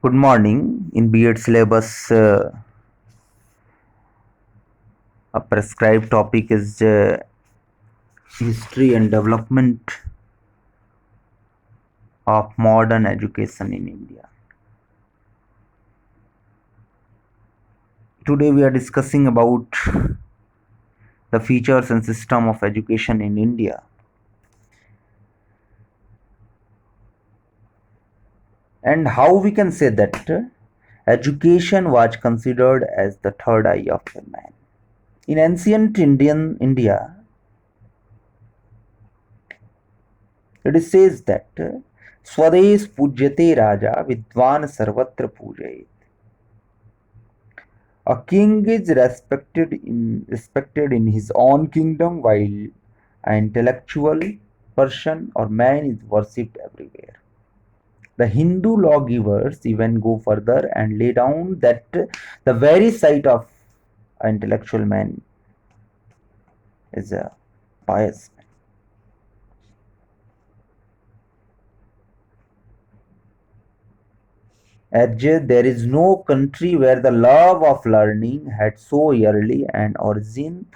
Good morning. In B.Ed syllabus, a prescribed topic is history and development of modern education in India. Today we are discussing about the features and system of education in India and how we can say that education was considered as the third eye of a man. In ancient Indian India, it says that Swades Pujyate Raja Vidwan Sarvatra Pujayet. A king is respected in his own kingdom, while an intellectual person or man is worshipped everywhere. The Hindu lawgivers even go further and lay down that the very sight of an intellectual man is a pious man. As there is no country where the love of learning had so early an origin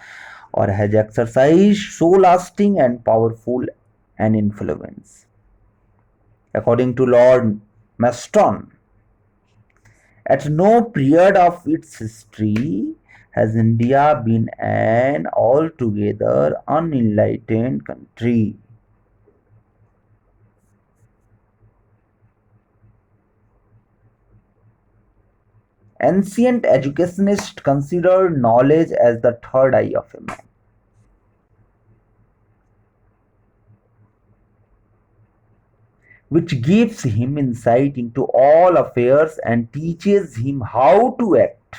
or has exercised so lasting and powerful an influence. According to Lord Maston, at no period of its history has India been an altogether unenlightened country. Ancient educationists considered knowledge as the third eye of a man, which gives him insight into all affairs and teaches him how to act.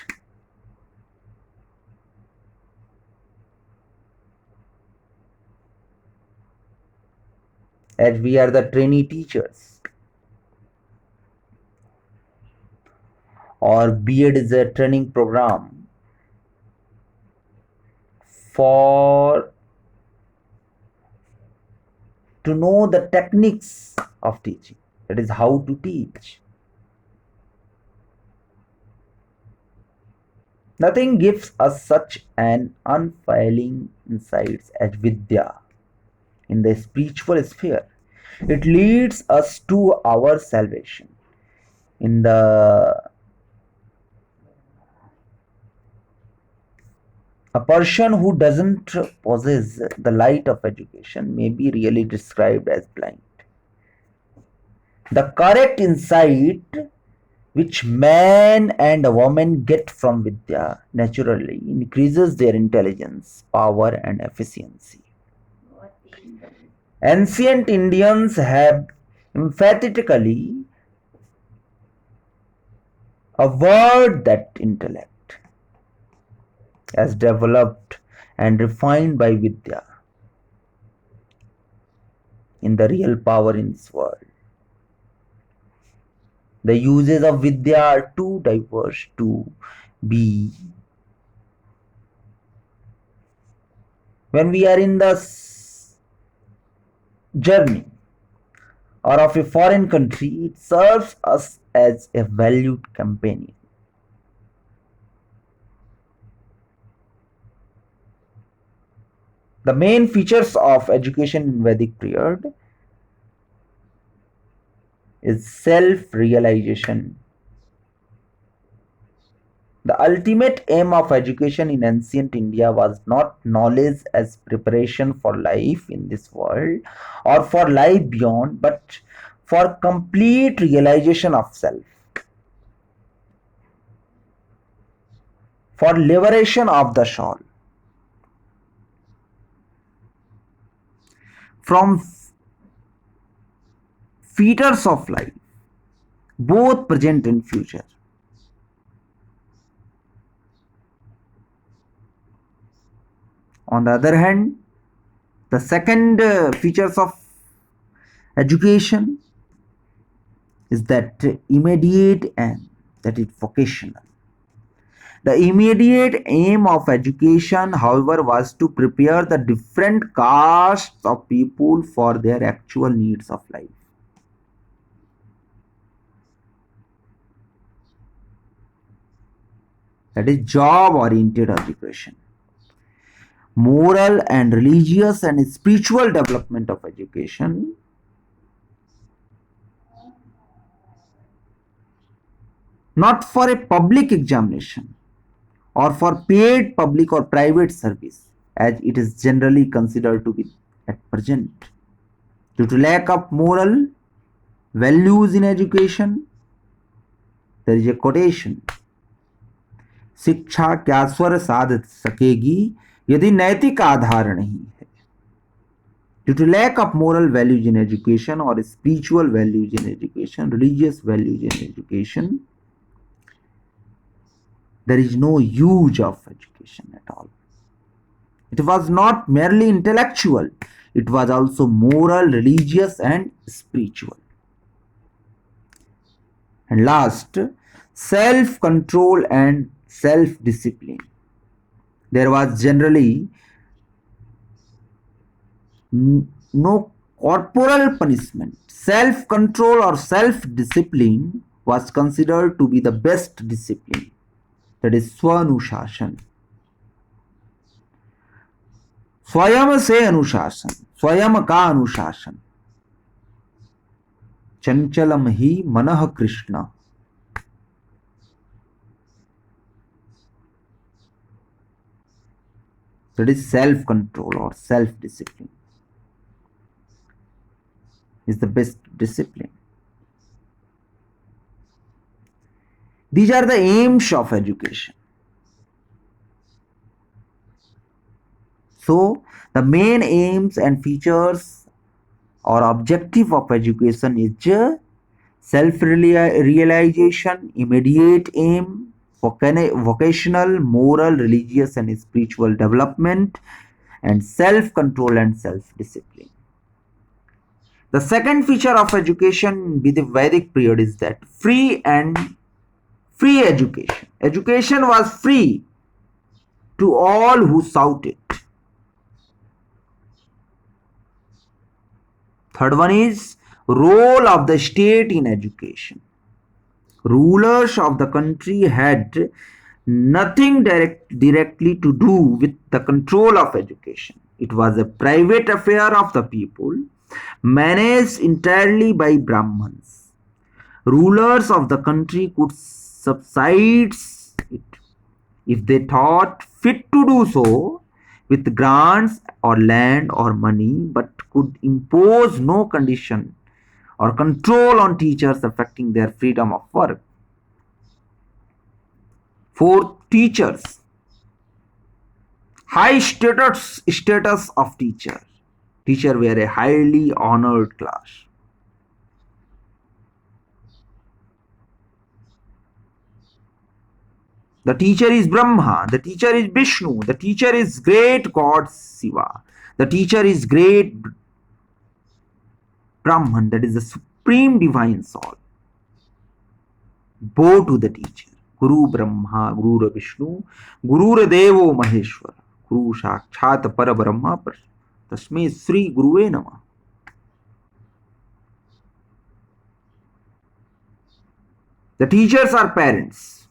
As we are the trainee teachers, or B.Ed is a training program for to know the techniques of teaching, that is how to teach. Nothing gives us such an unfailing insights as Vidya in the spiritual sphere. It leads us to our salvation. In the A person who doesn't possess the light of education may be really described as blind. The correct insight which man and a woman get from Vidya naturally increases their intelligence, power, and efficiency. Ancient Indians have emphatically averred that intellect, as developed and refined by Vidya, in the real power in this world. The uses of Vidya are too diverse to be. When we are in the journey or of a foreign country, it serves us as a valued companion. The main features of education in Vedic period is self-realization. The ultimate aim of education in ancient India was not knowledge as preparation for life in this world or for life beyond, but for complete realization of self, for liberation of the soul from fetters of life, both present and future. On the other hand, the second features of education is that immediate and that is vocational. The immediate aim of education, however, was to prepare the different castes of people for their actual needs of life. that is job oriented education. Moral and religious and spiritual development of education. Not for a public examination or for paid public or private service, as it is generally considered to be at present. Due to lack of moral values in education, there is a quotation. शिक्षा क्या स्वर साध सकेगी यदि नैतिक आधार नहीं है. Due to lack of moral values in education or spiritual values in education, religious values in education, there is no use of education at all. It was not merely intellectual, it was also moral, religious and spiritual. And last, self-control and self-discipline. There was generally no corporal punishment. Self-control or self-discipline was considered to be the best discipline. That is स्वानुशासन. स्वयं से अनुशासन, स्वयं का अनुशासन. चंचलम ही मनः Krishna. That is self-control or self-discipline is the best discipline. These are the aims of education. So, the main aims and features or objective of education is self-realization, immediate aim, vocational, moral, religious and spiritual development, and self-control and self-discipline. The second feature of education with the Vedic period is that free education. Education was free to all who sought it. Third one is role of the state in education. Rulers of the country had nothing directly to do with the control of education. It was a private affair of the people, managed entirely by Brahmins. Rulers of the country could subside it if they thought fit to do so with grants or land or money, but could impose no condition or control on teachers affecting their freedom of work. Fourth, teachers. High status of teacher. Teacher were a highly honored class. The teacher is Brahma, the teacher is Vishnu, the teacher is great God Shiva, the teacher is great Brahman, that is the supreme divine soul. Bow to the teacher. Guru Brahma, Guru Vishnu, Guru Devo Maheshwara, Guru Sakshat Parabrahma, Tasmai Sri Guruve Namah. The teachers are parents.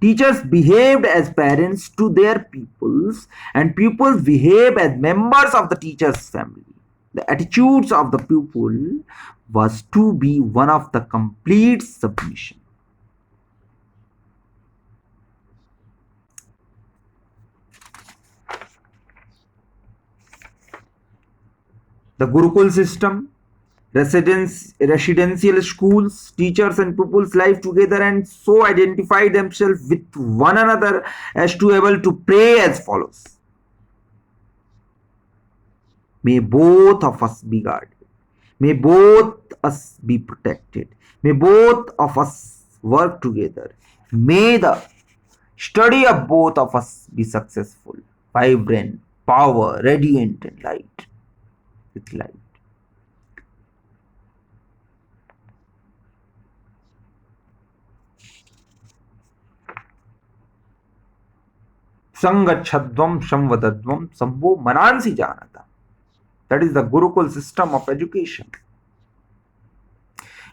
Teachers behaved as parents to their pupils, and pupils behave as members of the teacher's family. The attitudes of the pupil was to be one of the complete submission. The Gurukul system, residential schools, teachers and pupils live together and so identify themselves with one another as to able to pray as follows. May both of us be guarded. May both us be protected. May both of us work together. May the study of both of us be successful, vibrant, power, radiant and light. With light. Sangachadvam Shamvadadvam Sambho Manansi Janata. That is the Gurukul system of education.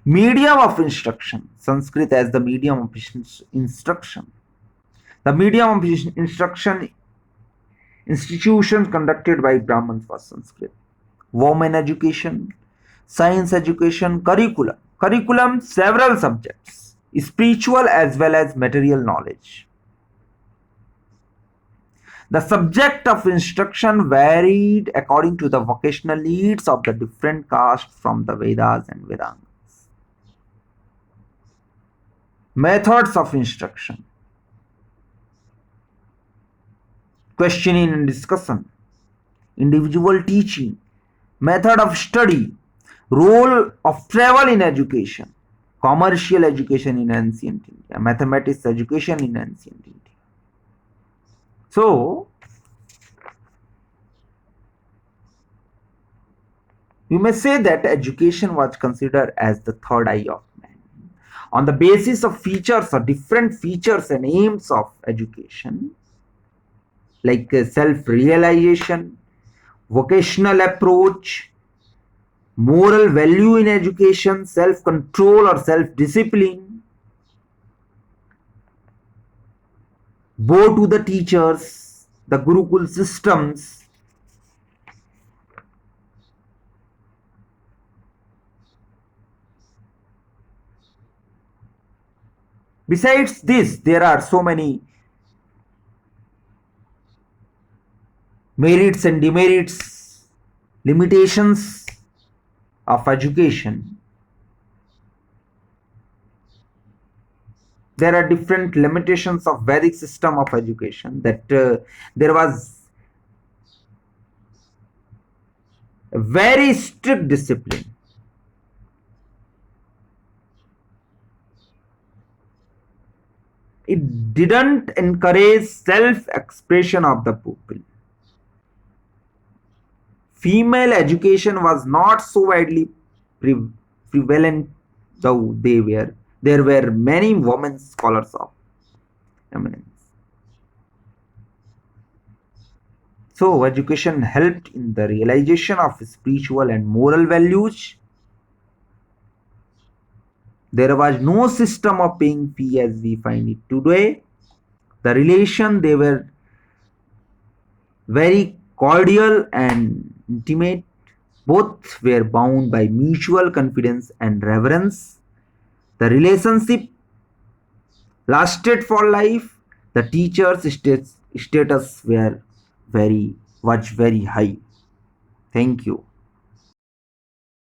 Medium of instruction. Sanskrit as the medium of instruction. The medium of instruction institutions conducted by Brahmins was Sanskrit. Women education, science education, curriculum. Curriculum, several subjects, spiritual as well as material knowledge. The subject of instruction varied according to the vocational needs of the different castes from the Vedas and Vedantas. Methods of instruction: questioning and discussion, individual teaching, method of study, role of travel in education, commercial education in ancient India, mathematics education in ancient India. So, you may say that education was considered as the third eye of man. On the basis of features or different features and aims of education, like self-realization, vocational approach, moral value in education, self-control or self-discipline, bow to the teachers, the Gurukul systems. Besides this, there are so many merits and demerits, limitations of education. There are different limitations of Vedic system of education, that there was a very strict discipline. It didn't encourage self-expression of the pupil. Female education was not so widely prevalent, though there were many women scholars of eminence. So education helped in the realization of spiritual and moral values. There was no system of paying fee as we find it today. The relation, they were very cordial and intimate. Both were bound by mutual confidence and reverence. The relationship lasted for life. The teacher's status was very high. Thank you.